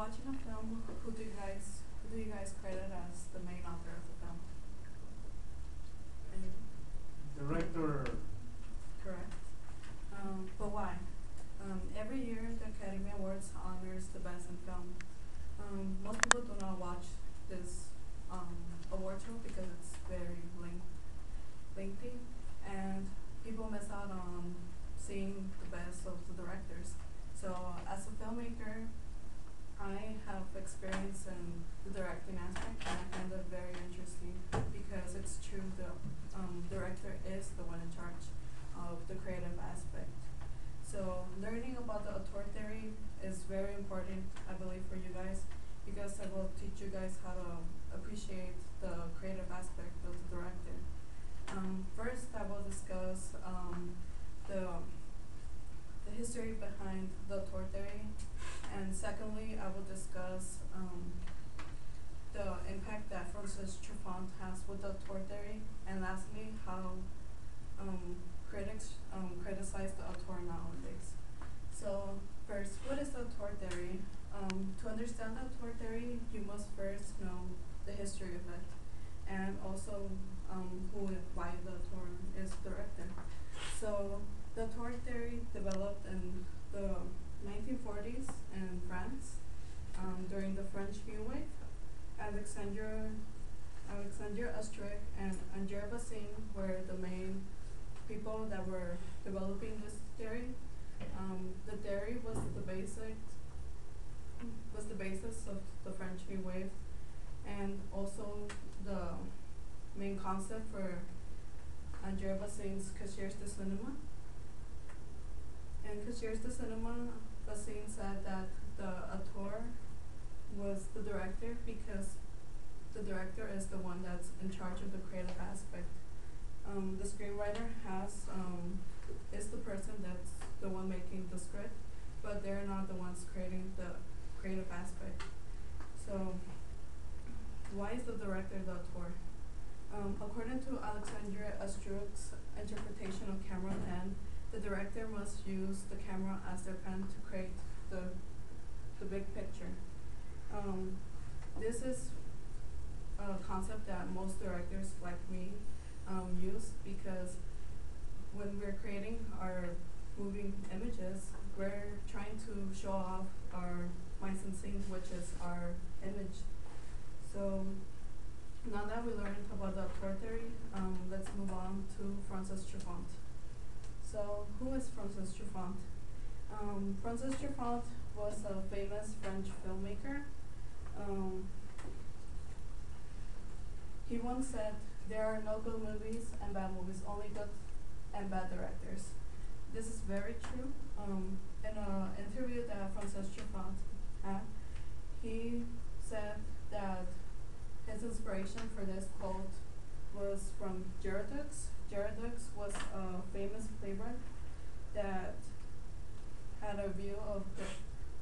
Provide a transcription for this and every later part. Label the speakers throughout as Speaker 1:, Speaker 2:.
Speaker 1: watching a film, who do you guys credit as the main author of the film? Anyone?
Speaker 2: Director.
Speaker 1: Correct. But why? Every year the Academy Awards honors the best in film. Most people do not watch this award show because it's very lengthy, and people miss out on seeing the best of the directors. So as a filmmaker, I have experience in the directing aspect, and I find it very interesting because it's true the director is the one in charge of the creative aspect. So learning about the auteur theory is very important, I believe, for you guys because I will teach you guys how to appreciate the creative aspect of the director. First, I will discuss the history behind the auteur theory, and secondly, I will discuss the impact that Francis Truffaut has with the auteur theory, and lastly, how critics criticize the auteur nowadays. So first, what is the auteur theory? To understand the auteur theory, you must first know the history of it, and also who and why the auteur is director. So the auteur theory developed in the 1940s in France during the French New Wave. Alexandre Astruc and André Bazin were the main people that were developing this theory. The theory was the basis of the French New Wave, and also the main concept for André Bazin's Cahiers de Cinema. In Cahiers de Cinema, Bazin said that the auteur was the director because the director is the one that's in charge of the creative aspect. The screenwriter is the person that's the one making the script, but they're not the ones creating the creative aspect. So why is the director the auteur? According to Alexandre Astruc's interpretation of camera pen, the director must use the camera as their pen to create the big picture. This is a concept that most directors like me use because when we're creating our moving images, we're trying to show off our mise en scene, which is our image. So now that we learned about the auteur theory, let's move on to Francis Truffaut. So who is Francis Truffaut? Francis Truffaut was a famous French filmmaker. He once said, "There are no good movies and bad movies, only good and bad directors." This is very true. In an interview that Francis Truffaut had, he said that his inspiration for this quote was from Gerardux. Gerardux was a famous playwright that had a view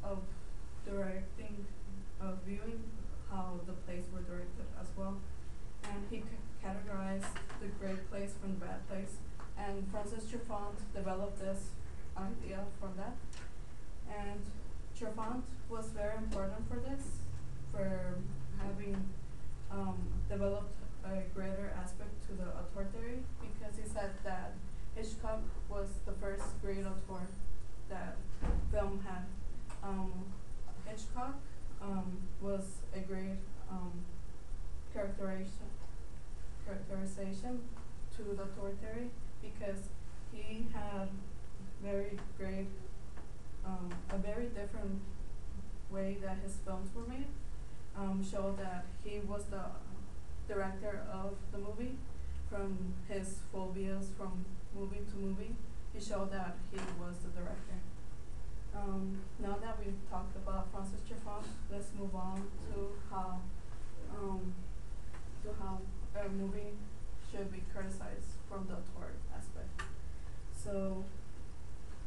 Speaker 1: of directing, of viewing how the plays were directed as well, and he categorized the great plays from the bad plays. And Francis Truffaut developed this idea from that, and Truffaut was very important for this, for having developed a greater aspect to the auteur theory, because he said that Hitchcock was the first great auteur that film had. Hitchcock was a great characterization to the auteur theory because he had very great, a very different way that his films were made. Showed that he was the director of the movie from his phobias from movie to movie. He showed that he was the director. Now that we've talked about Francis Truffaut, let's move on to how a movie should be criticized from the auteur aspect. So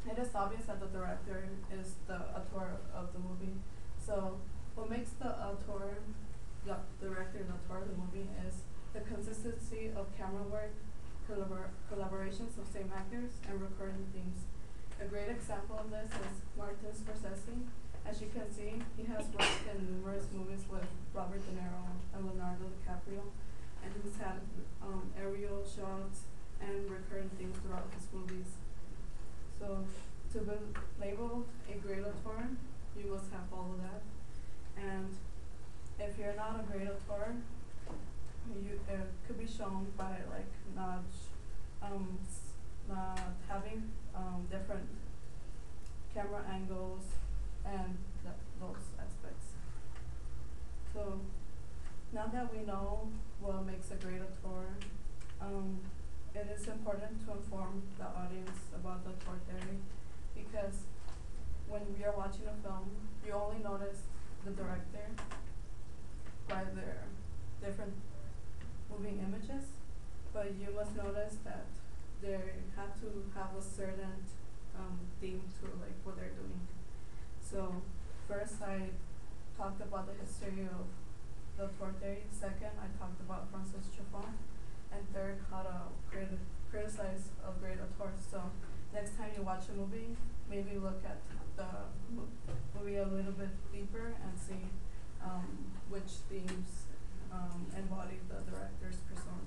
Speaker 1: it is obvious that the director is the auteur of the movie. So what makes the director and auteur of the movie is the consistency of camera work, collaborations of same actors, and recurring themes. A great example of this is Martin Scorsese. As you can see, he has worked in numerous movies with Robert De Niro and Leonardo DiCaprio, and he's had aerial shots and recurrent themes throughout his movies. So, to be labeled a great auteur, you must have all of that. And if you're not a great auteur, you could be shown by like not having different camera angles and those aspects. So now that we know what makes a great auteur, it is important to inform the audience about the auteur theory, because when we are watching a film, you only notice the director by their different moving images, but you must notice that they have to have a certain theme to like what they're doing. So first I talked about the history of the auteur theory. Second, I talked about Francis Truffaut. And third, how to criticize a great auteur. So next time you watch a movie, maybe look at the movie a little bit deeper and see which themes embody the director's persona.